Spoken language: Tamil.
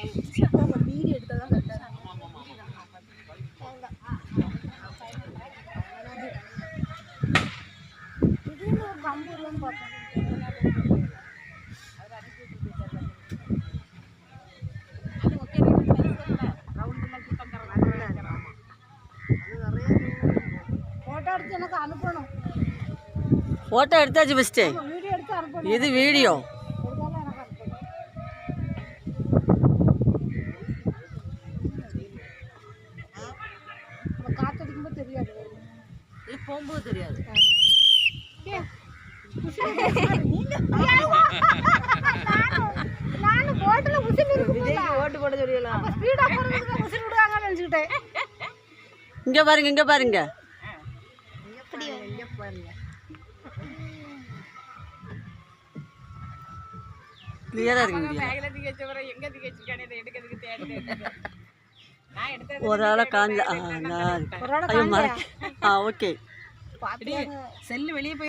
வீடியோ எடுத்தாதான் கரெக்டாக. திடீர்னு ஒரு கம்பூர்லன்னு பார்த்தேன். ஃபோட்டோ எடுத்து எனக்கு அனுப்பணும். ஃபோட்டோ எடுத்தாச்சு ஃபஸ்ட்டு. வீடியோ எடுத்து அனுப்பணும். இது வீடியோ. காத்தடிக்கும்போது தெரியாது, இது போகும்போது தெரியாது. நானும் போட்டுல உசில் ஓட்டு போட சொல்லலாம். ஸ்பீடா போறதுக்கு உசில் விடுவாங்கன்னு நினைச்சுக்கிட்டேன். இங்க பாருங்க, இங்க பாருங்க, இங்க பாருங்க. கிளியரா இருக்கு. ஒரு ஆளை காஞ்ச. ஐயோ, ஓகே. செல்லு வெளியே போய்